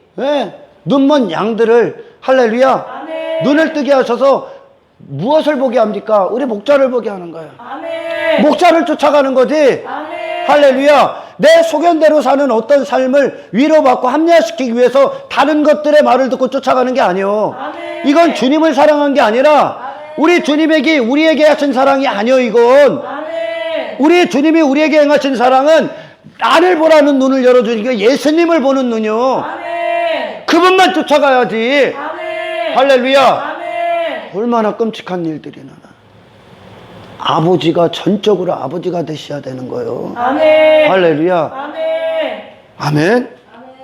눈먼 양들을 할렐루야 아멘. 눈을 뜨게 하셔서 무엇을 보게 합니까? 우리 목자를 보게 하는 거예요. 아멘. 목자를 쫓아가는 거지. 아멘. 할렐루야. 내 소견대로 사는 어떤 삶을 위로받고 합리화시키기 위해서 다른 것들의 말을 듣고 쫓아가는 게 아니요. 아멘. 이건 주님을 사랑한 게 아니라 우리 주님에게 우리에게 하신 사랑이 아니요. 이건 아멘. 우리 주님이 우리에게 행하신 사랑은 나를 보라는 눈을 열어주니까 예수님을 보는 눈이요. 아멘. 그분만 쫓아가야지. 아멘. 할렐루야. 아멘. 얼마나 끔찍한 일들이 나나. 아버지가 전적으로 아버지가 되셔야 되는 거예요. 아멘. 할렐루야. 아멘. 아멘.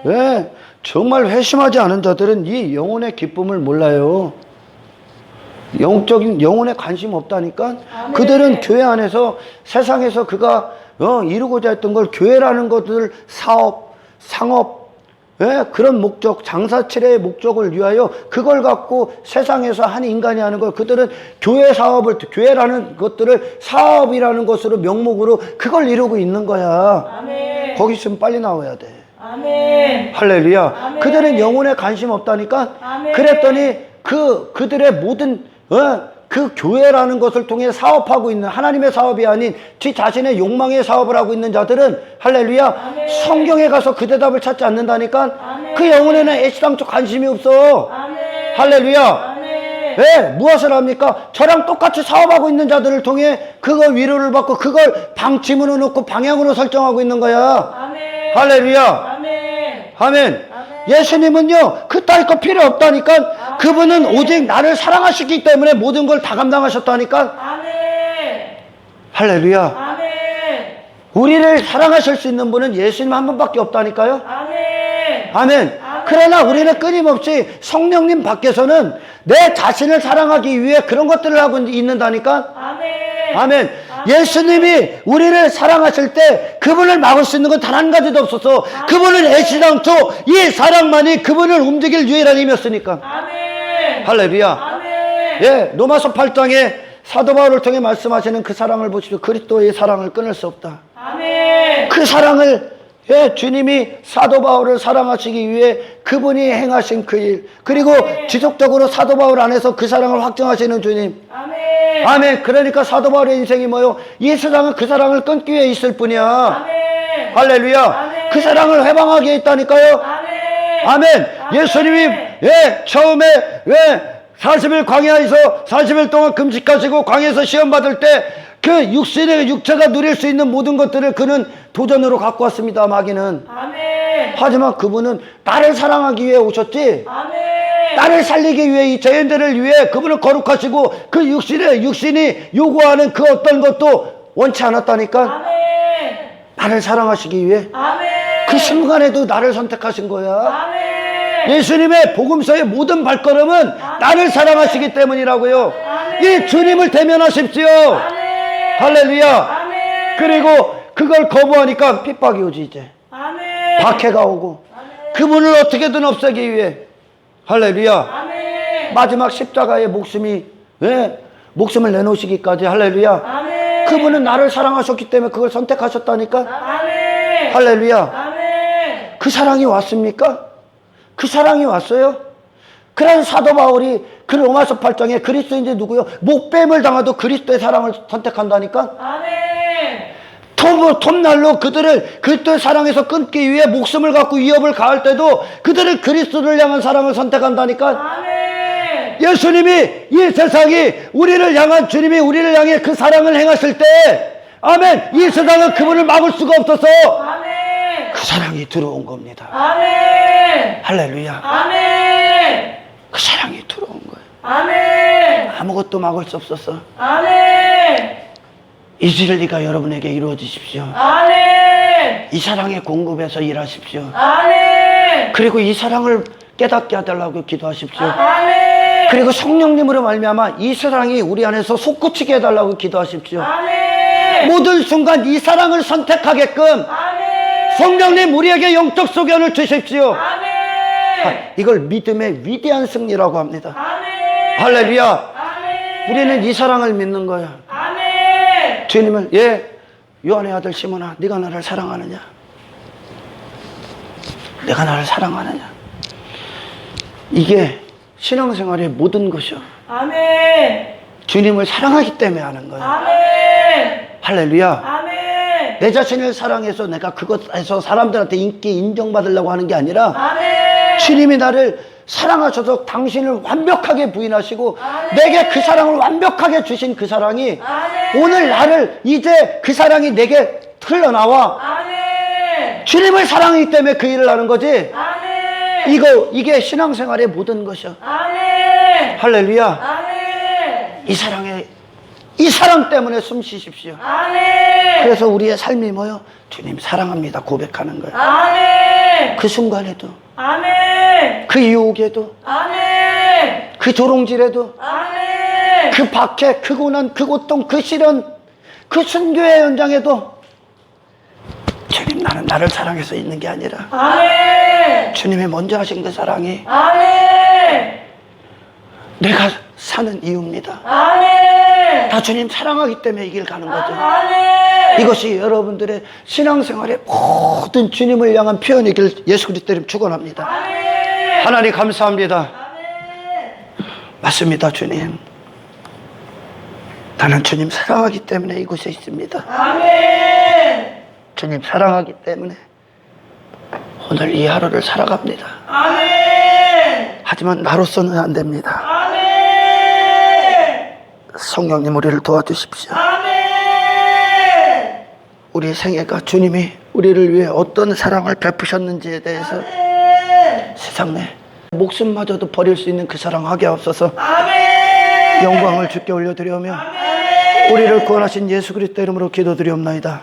왜? 정말 회심하지 않은 자들은 이 영혼의 기쁨을 몰라요. 영적인 영혼에 관심 없다니까. 아멘. 그들은 교회 안에서 세상에서 그가 이루고자 했던 걸 교회라는 것들 사업, 상업, 그런 목적, 장사치레의 목적을 위하여 그걸 갖고 세상에서 한 인간이 하는 걸 그들은 교회 사업을, 교회라는 것들을 사업이라는 것으로 명목으로 그걸 이루고 있는 거야. 아멘. 거기 있으면 빨리 나와야 돼. 아멘. 할렐루야. 아멘. 그들은 영혼에 관심 없다니까. 아멘. 그랬더니 그들의 모든 그 교회라는 것을 통해 사업하고 있는 하나님의 사업이 아닌 지 자신의 욕망의 사업을 하고 있는 자들은 할렐루야. 아멘. 성경에 가서 그 대답을 찾지 않는다니까. 아멘. 그 영혼에는 애시당초 관심이 없어. 아멘. 할렐루야. 아멘. 왜? 무엇을 합니까? 저랑 똑같이 사업하고 있는 자들을 통해 그거 위로를 받고 그걸 방침으로 놓고 방향으로 설정하고 있는 거야. 아멘. 할렐루야. 아멘. 아멘. 예수님은요, 그따위 거 필요 없다니까. 그분은 오직 나를 사랑하시기 때문에 모든 걸 다 감당하셨다니까. 아멘. 할렐루야. 아멘. 우리를 사랑하실 수 있는 분은 예수님 한 분밖에 없다니까요. 아멘. 아멘. 그러나 우리는 끊임없이 성령님 밖에서는 내 자신을 사랑하기 위해 그런 것들을 하고 있는다니까. 아멘. 아멘. 예수님이 우리를 사랑하실 때 그분을 막을 수 있는 건 단 한 가지도 없어서 그분은 애시당초 이 사랑만이 그분을 움직일 유일한 힘이었으니까. 아멘. 할렐루야. 아멘. 예, 로마서 8장에 사도 바울을 통해 말씀하시는 그 사랑을 보십시오. 그리스도의 사랑을 끊을 수 없다. 아멘. 그 사랑을 주님이 사도 바울을 사랑하시기 위해 그분이 행하신 그 일, 그리고 지속적으로 사도 바울 안에서 그 사랑을 확정하시는 주님. 아멘. 아멘. 그러니까 사도 바울의 인생이 뭐요? 이 세상은 그 사랑을 끊기 위해 있을 뿐이야. 아멘. 할렐루야. 아멘. 그 사랑을 회방하게 있다니까요. 아멘. 아멘. 예수님이 처음에 40일 광야에서 40일 동안 금식하시고 광야에서 시험 받을 때 그 육신의 육체가 누릴 수 있는 모든 것들을 그는 도전으로 갖고 왔습니다. 마귀는. 아멘. 하지만 그분은 나를 사랑하기 위해 오셨지. 아멘. 나를 살리기 위해 이 죄인들을 위해 그분은 거룩하시고 그 육신이 요구하는 그 어떤 것도 원치 않았다니까. 아멘. 나를 사랑하시기 위해 아멘. 그 순간에도 나를 선택하신 거야. 아멘. 예수님의 복음서의 모든 발걸음은 나를 사랑하시기 때문이라고요. 아멘. 이 주님을 대면하십시오. 아멘. 할렐루야. 아멘. 그리고 그걸 거부하니까 핍박이 오지 이제. 아멘. 박해가 오고 그분을 어떻게든 없애기 위해. 할렐루야. 아멘. 마지막 십자가의 목숨을 내놓으시기까지. 할렐루야. 아멘. 그분은 나를 사랑하셨기 때문에 그걸 선택하셨다니까. 아멘. 할렐루야. 아멘. 그 사랑이 왔습니까? 그 사랑이 왔어요? 그런 사도 바울이 그 로마서 8장에 그리스도인지 누구요? 목뱀을 당하도 그리스도의 사랑을 선택한다니까. 아멘. 톱날로 그들을 그리스도의 사랑에서 끊기 위해 목숨을 갖고 위협을 가할 때도 그들을 그리스도를 향한 사랑을 선택한다니까. 아멘. 예수님이 이 세상이 우리를 향한 주님이 우리를 향해 그 사랑을 행하실 때 아멘. 이 세상은 그분을 막을 수가 없어서 아멘. 그 사랑이 들어온 겁니다. 아멘. 할렐루야. 아멘. 그 사랑이 들어온 거예요. 아멘. 아무것도 막을 수 없었어. 아멘. 이 진리가 여러분에게 이루어지십시오. 아멘. 이 사랑의 공급에서 일하십시오. 아멘. 그리고 이 사랑을 깨닫게 해달라고 기도하십시오. 아멘. 그리고 성령님으로 말미암아 이 사랑이 우리 안에서 솟구치게 해달라고 기도하십시오. 아멘. 모든 순간 이 사랑을 선택하게끔 아멘. 성령님 우리에게 영적 소견을 주십시오. 아멘. 이걸 믿음의 위대한 승리라고 합니다. 아멘. 할렐루야. 아멘. 우리는 이 사랑을 믿는 거야. 아멘. 주님을 요한의 아들 시몬아, 네가 나를 사랑하느냐? 내가 나를 사랑하느냐? 이게 신앙생활의 모든 것이요. 아멘. 주님을 사랑하기 때문에 하는 거예요. 아멘. 할렐루야. 아멘. 내 자신을 사랑해서 내가 그것에서 사람들한테 인기 인정받으려고 하는 게 아니라 아멘. 주님이 나를 사랑하셔서 당신을 완벽하게 부인하시고 아멘. 내게 그 사랑을 완벽하게 주신 그 사랑이 아멘. 오늘 나를 이제 그 사랑이 내게 흘러나와 아멘. 주님을 사랑하기 때문에 그 일을 하는 거지. 아멘. 이게 신앙생활의 모든 것이야. 아멘. 할렐루야. 아멘. 이 사랑 때문에 숨 쉬십시오. 아멘. 그래서 우리의 삶이 뭐요? 주님 사랑합니다 고백하는 거예요. 아멘. 그 순간에도, 아멘. 그 유혹에도, 아멘. 그 조롱질에도, 아멘. 그 박해, 그 고난, 그 고통, 그 시련, 그 순교의 현장에도 주님 나는 나를 사랑해서 있는 게 아니라 아멘. 주님이 먼저 하신 그 사랑이 아멘. 내가 사는 이유입니다. 아멘. 다 주님 사랑하기 때문에 이 길 가는 거죠. 아멘. 이것이 여러분들의 신앙생활의 모든 주님을 향한 표현이길 예수 그리스도 이름 축원합니다. 아멘. 하나님 감사합니다. 아멘. 맞습니다, 주님. 나는 주님 사랑하기 때문에 이곳에 있습니다. 아멘. 주님 사랑하기 때문에 오늘 이 하루를 살아갑니다. 아멘. 하지만 나로서는 안 됩니다. 아멘. 성령님 우리를 도와주십시오. 아멘. 우리의 생애가 주님이 우리를 위해 어떤 사랑을 베푸셨는지에 대해서 아멘. 세상 내 목숨마저도 버릴 수 있는 그 사랑 하게 없어서 아멘. 영광을 주께 올려드리오며 아멘. 우리를 구원하신 예수 그리스도 이름으로 기도드리옵나이다.